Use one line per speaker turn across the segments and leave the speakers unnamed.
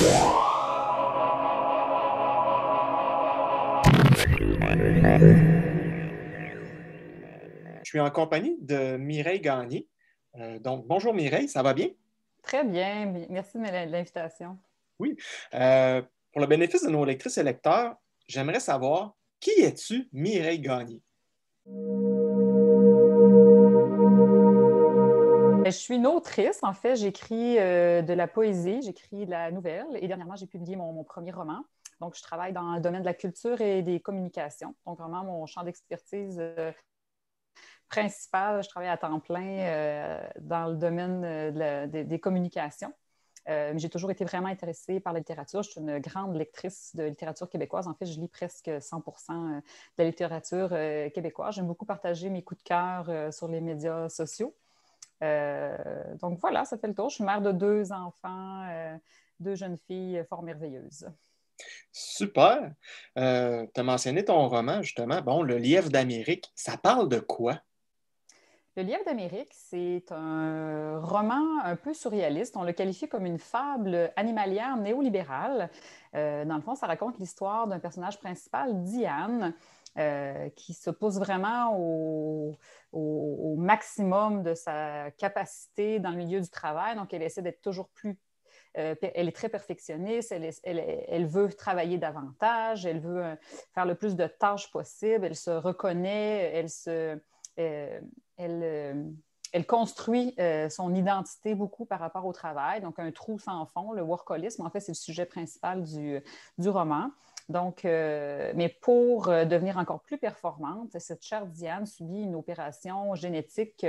Je suis en compagnie de Mireille Gagné. Donc, bonjour Mireille, ça va bien?
Très bien, merci de l'invitation.
Oui. Pour le bénéfice de nos lectrices et lecteurs, j'aimerais savoir qui es-tu, Mireille Gagné?
Je suis une autrice, en fait, j'écris de la poésie, j'écris de la nouvelle et dernièrement, j'ai publié mon premier roman. Donc, je travaille dans le domaine de la culture et des communications. Donc, vraiment, mon champ d'expertise principal, je travaille à temps plein dans le domaine des communications. J'ai toujours été vraiment intéressée par la littérature. Je suis une grande lectrice de littérature québécoise. En fait, je lis presque 100% de la littérature québécoise. J'aime beaucoup partager mes coups de cœur sur les médias sociaux. Donc voilà, ça fait le tour. Je suis mère de deux enfants, deux jeunes filles fort merveilleuses.
Super. Tu as mentionné ton roman, justement. Bon, Le Lièvre d'Amérique, ça parle de quoi?
Le Lièvre d'Amérique, c'est un roman un peu surréaliste. On le qualifie comme une fable animalière néolibérale. Dans le fond, ça raconte l'histoire d'un personnage principal, Diane, qui se pousse vraiment au maximum de sa capacité dans le milieu du travail. Donc, elle essaie d'être toujours plus elle est très perfectionniste, elle veut travailler davantage, elle veut faire le plus de tâches possible, elle se reconnaît, euh, elle, euh, elle construit son identité beaucoup par rapport au travail, donc un trou sans fond, le workaholisme, en fait, c'est le sujet principal du roman. Donc, mais pour devenir encore plus performante, cette chère Diane subit une opération génétique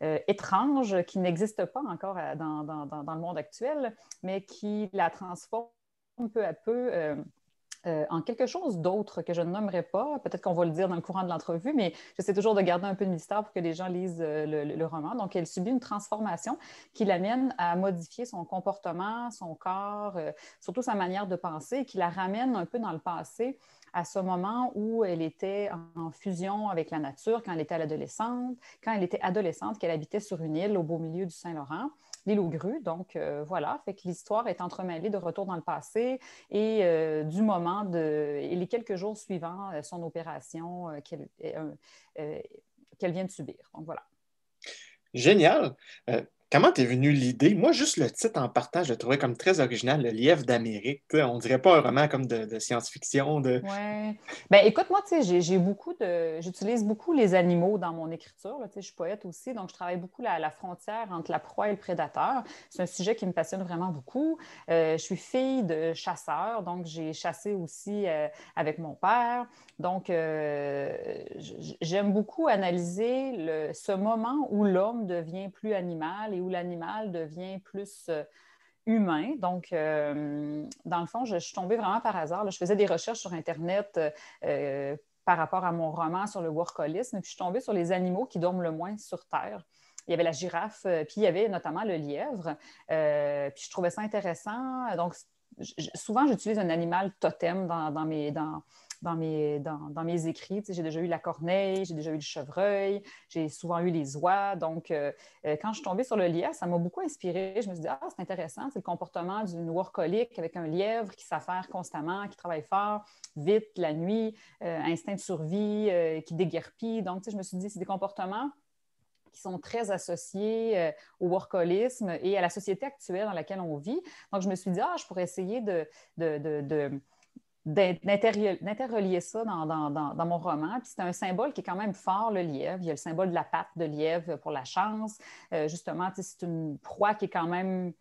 étrange qui n'existe pas encore dans le monde actuel, mais qui la transforme peu à peu en quelque chose d'autre que je ne nommerai pas. Peut-être qu'on va le dire dans le courant de l'entrevue, mais j'essaie toujours de garder un peu de mystère pour que les gens lisent le roman. Donc, elle subit une transformation qui l'amène à modifier son comportement, son corps, surtout sa manière de penser, et qui la ramène un peu dans le passé à ce moment où elle était en fusion avec la nature, quand elle était adolescente, qu'elle habitait sur une île au beau milieu du Saint-Laurent, l'île aux grues. Donc, voilà, fait que l'histoire est entremêlée de retour dans le passé et du moment et les quelques jours suivants son opération qu'elle vient de subir. Donc, voilà.
Génial. Comment t'es venue l'idée? Moi, juste le titre en partant, je le trouvais comme très original, Le Lièvre d'Amérique. Tu sais, on dirait pas un roman comme de science-fiction.
Ouais. Ben écoute, moi, tu sais, j'utilise beaucoup les animaux dans mon écriture. Là, tu sais, je suis poète aussi, donc je travaille beaucoup la frontière entre la proie et le prédateur. C'est un sujet qui me passionne vraiment beaucoup. Je suis fille de chasseur, donc j'ai chassé aussi avec mon père. Donc, j'aime beaucoup analyser ce moment où l'homme devient plus animal et où l'animal devient plus humain. Donc, dans le fond, je suis tombée vraiment par hasard. Là, je faisais des recherches sur Internet par rapport à mon roman sur le workaholisme, puis je suis tombée sur les animaux qui dorment le moins sur Terre. Il y avait la girafe, puis il y avait notamment le lièvre. Puis je trouvais ça intéressant. Donc, souvent, j'utilise un animal totem dans mes écrits. Tu sais, j'ai déjà eu la corneille, j'ai déjà eu le chevreuil, j'ai souvent eu les oies. Donc, quand je suis tombée sur le lièvre, ça m'a beaucoup inspirée. Je me suis dit, ah, c'est intéressant, c'est le comportement d'une workaholic avec un lièvre qui s'affaire constamment, qui travaille fort, vite, la nuit, instinct de survie, qui déguerpit. Donc, tu sais, je me suis dit, c'est des comportements qui sont très associés au workaholisme et à la société actuelle dans laquelle on vit. Donc, je me suis dit, ah, je pourrais essayer d'interrelier ça dans mon roman. Puis c'est un symbole qui est quand même fort, le lièvre. Il y a le symbole de la patte de lièvre pour la chance. Justement, c'est une proie qui est quand même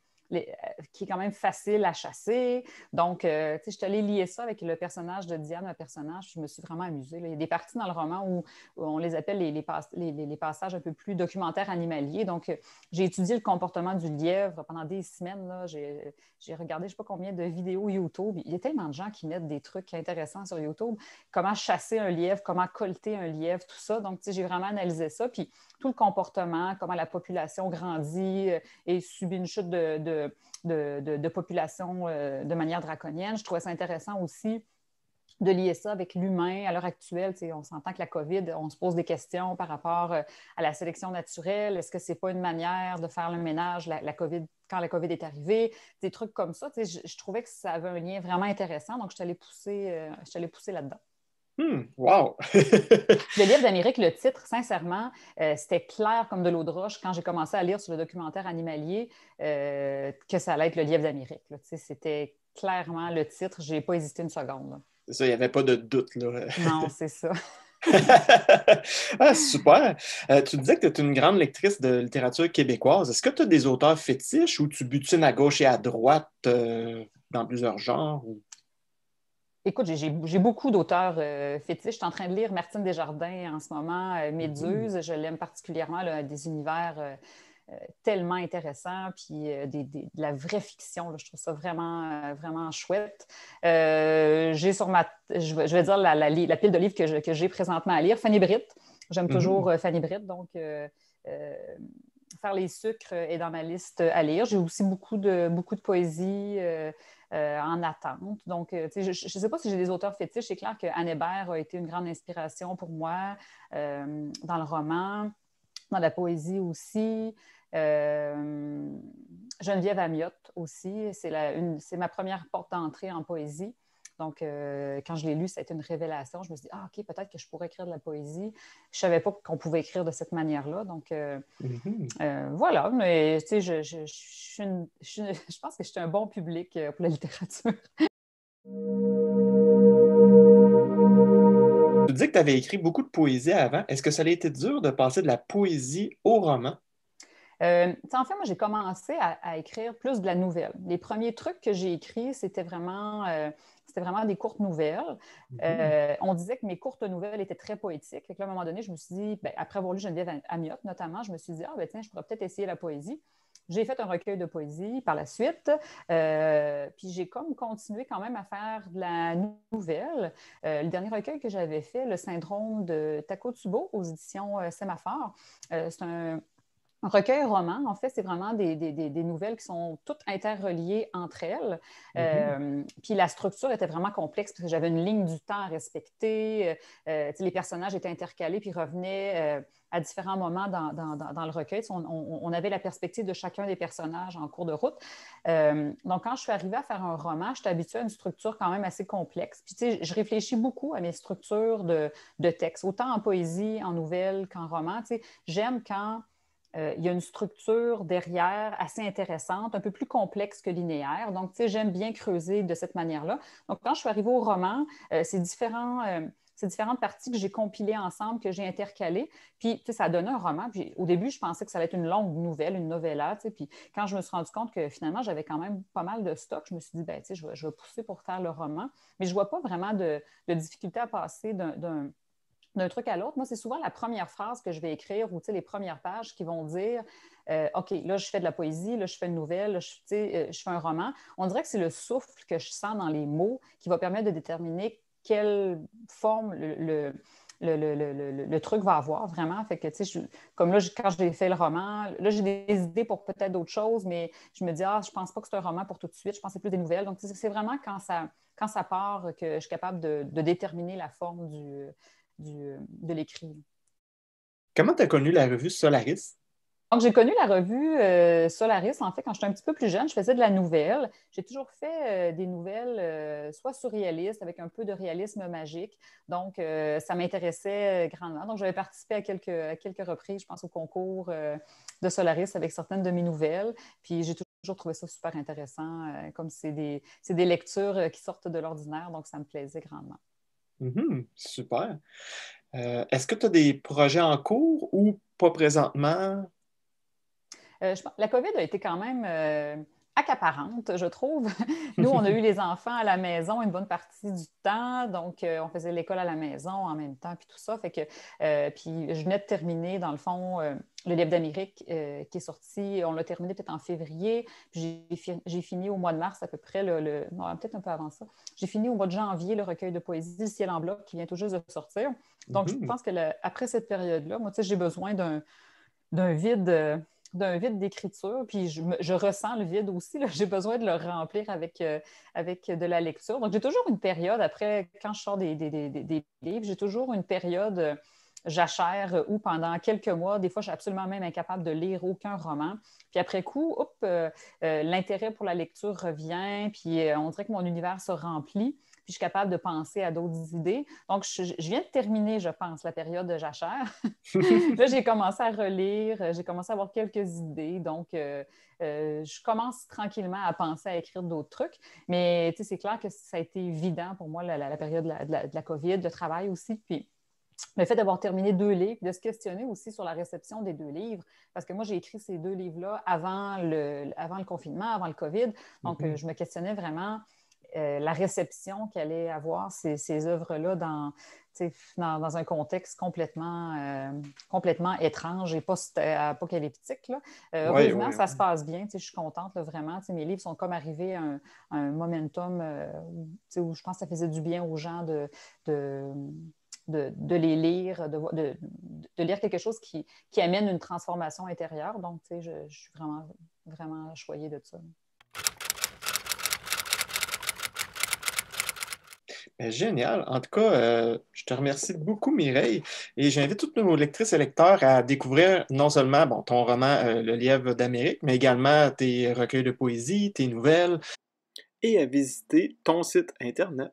facile à chasser. Donc, je suis allée lier ça avec le personnage de Diane, un personnage, je me suis vraiment amusée. Là. Il y a des parties dans le roman où on les appelle les passages un peu plus documentaires animaliers. Donc, j'ai étudié le comportement du lièvre pendant des semaines. Là. J'ai regardé je ne sais pas combien de vidéos YouTube. Il y a tellement de gens qui mettent des trucs intéressants sur YouTube. Comment chasser un lièvre, comment colter un lièvre, tout ça. Donc, j'ai vraiment analysé ça. Puis, tout le comportement, comment la population grandit et subit une chute de population de manière draconienne. Je trouvais ça intéressant aussi de lier ça avec l'humain à l'heure actuelle. On s'entend que la COVID, on se pose des questions par rapport à la sélection naturelle. Est-ce que ce n'est pas une manière de faire le ménage la COVID, quand la COVID est arrivée? Des trucs comme ça. Je trouvais que ça avait un lien vraiment intéressant, donc je suis allée pousser là-dedans.
Wow!
Le livre d'Amérique, le titre, sincèrement, c'était clair comme de l'eau de roche quand j'ai commencé à lire sur le documentaire animalier que ça allait être le livre d'Amérique. C'était clairement le titre. Je n'ai pas hésité une seconde. Là.
C'est ça, il n'y avait pas de doute, là.
Non, c'est ça.
Ah, super! Tu disais que tu es une grande lectrice de littérature québécoise. Est-ce que tu as des auteurs fétiches ou tu butines à gauche et à droite dans plusieurs genres?
Écoute, j'ai beaucoup d'auteurs fétiches. Je suis en train de lire Martine Desjardins en ce moment, Méduse. Je l'aime particulièrement, là, des univers tellement intéressants, puis de la vraie fiction. Là, je trouve ça vraiment, vraiment chouette. J'ai sur je vais dire la pile de livres que j'ai présentement à lire. Fanny Britt. J'aime toujours Fanny Britt, donc Faire les sucres est dans ma liste à lire. J'ai aussi beaucoup de poésie en attente. Donc, je ne sais pas si j'ai des auteurs fétiches. C'est clair qu'Anne Hébert a été une grande inspiration pour moi dans le roman, dans la poésie aussi. Geneviève Amiotte aussi. C'est ma première porte d'entrée en poésie. Donc, quand je l'ai lu, ça a été une révélation. Je me suis dit, OK, peut-être que je pourrais écrire de la poésie. Je ne savais pas qu'on pouvait écrire de cette manière-là. Donc, voilà. Mais, tu sais, je pense que je suis un bon public pour la littérature.
Tu dis que tu avais écrit beaucoup de poésie avant. Est-ce que ça a été dur de passer de la poésie au roman?
En fait, moi, j'ai commencé à écrire plus de la nouvelle. Les premiers trucs que j'ai écrits, c'était vraiment des courtes nouvelles. On disait que mes courtes nouvelles étaient très poétiques. Fait que là, à un moment donné, je me suis dit, après avoir lu Geneviève Amiotte notamment, je me suis dit, tiens, je pourrais peut-être essayer la poésie. J'ai fait un recueil de poésie par la suite, puis j'ai comme continué quand même à faire de la nouvelle. Le dernier recueil que j'avais fait, Le syndrome de Takotsubo, aux éditions Sémaphore, c'est un recueil roman, en fait, c'est vraiment des nouvelles qui sont toutes interreliées entre elles. Puis la structure était vraiment complexe parce que j'avais une ligne du temps à respecter. Les personnages étaient intercalés puis revenaient à différents moments dans le recueil. On avait la perspective de chacun des personnages en cours de route. Donc, quand je suis arrivée à faire un roman, je suis habituée à une structure quand même assez complexe. Puis, je réfléchis beaucoup à mes structures de texte, autant en poésie, en nouvelle qu'en roman. J'aime quand il y a une structure derrière assez intéressante, un peu plus complexe que linéaire. Donc, j'aime bien creuser de cette manière-là. Donc, quand je suis arrivée au roman, c'est différentes parties que j'ai compilées ensemble, que j'ai intercalées. Puis, ça a donné un roman. Puis, au début, je pensais que ça allait être une longue nouvelle, une novella. Puis, quand je me suis rendu compte que finalement, j'avais quand même pas mal de stock, je me suis dit, je vais pousser pour faire le roman. Mais je ne vois pas vraiment de difficulté à passer d'un truc à l'autre. Moi, c'est souvent la première phrase que je vais écrire ou les premières pages qui vont dire OK, là, je fais de la poésie, là, je fais une nouvelle, là, je fais un roman. On dirait que c'est le souffle que je sens dans les mots qui va permettre de déterminer quelle forme le truc va avoir vraiment. Fait que, comme là, quand j'ai fait le roman, là, j'ai des idées pour peut-être d'autres choses, mais je me dis, je pense pas que c'est un roman pour tout de suite, je pense que c'est plus des nouvelles. Donc, c'est vraiment quand ça part que je suis capable de déterminer la forme de l'écrit.
Comment tu as connu la revue Solaris?
Donc, j'ai connu la revue Solaris, en fait, quand j'étais un petit peu plus jeune. Je faisais de la nouvelle. J'ai toujours fait des nouvelles soit surréalistes, avec un peu de réalisme magique. Donc, ça m'intéressait grandement. Donc, j'avais participé à quelques reprises, je pense, au concours de Solaris avec certaines de mes nouvelles. Puis, j'ai toujours trouvé ça super intéressant, comme c'est des lectures qui sortent de l'ordinaire. Donc, ça me plaisait grandement.
Super. Est-ce que tu as des projets en cours ou pas présentement?
La COVID a été quand même accaparante, je trouve. Nous, on a eu les enfants à la maison une bonne partie du temps, donc on faisait l'école à la maison en même temps, puis tout ça. Fait que, puis je venais de terminer, dans le fond, le livre d'Amérique qui est sorti. On l'a terminé peut-être en février, puis j'ai fini au mois de mars à peu près, non, peut-être un peu avant ça. J'ai fini au mois de janvier le recueil de poésie Le ciel en bloc qui vient tout juste de sortir. Donc, je pense que après cette période-là, moi, j'ai besoin d'un vide d'un vide d'écriture, puis je ressens le vide aussi. Là. J'ai besoin de le remplir avec de la lecture. Donc, j'ai toujours une période, après, quand je sors des livres, j'ai toujours une période jachère où pendant quelques mois, des fois, je suis absolument même incapable de lire aucun roman. Puis après coup, l'intérêt pour la lecture revient, puis on dirait que mon univers se remplit, puis je suis capable de penser à d'autres idées. Donc, je viens de terminer, je pense, la période de jachère. Là, j'ai commencé à relire, j'ai commencé à avoir quelques idées. Donc, je commence tranquillement à penser à écrire d'autres trucs. Mais c'est clair que ça a été évident pour moi, la période de la COVID, le travail aussi. Puis, le fait d'avoir terminé 2 livres, de se questionner aussi sur la réception des 2 livres, parce que moi, j'ai écrit ces 2 livres-là avant le confinement, avant le COVID. Donc,
Mhm.
je me questionnais vraiment la réception qu'allaient avoir ces œuvres-là dans un contexte complètement étrange et post-apocalyptique.
Oui,
Heureusement,
oui,
ça se
oui.
passe bien. Je suis contente là, vraiment. Mes livres sont comme arrivés à un momentum où je pense que ça faisait du bien aux gens de, de les lire, de lire quelque chose qui amène une transformation intérieure. Donc, je suis vraiment, vraiment choyée de ça.
Ben, génial. En tout cas, je te remercie beaucoup, Mireille. Et j'invite toutes nos lectrices et lecteurs à découvrir non seulement bon, ton roman Le Lièvre d'Amérique, mais également tes recueils de poésie, tes nouvelles, et à visiter ton site Internet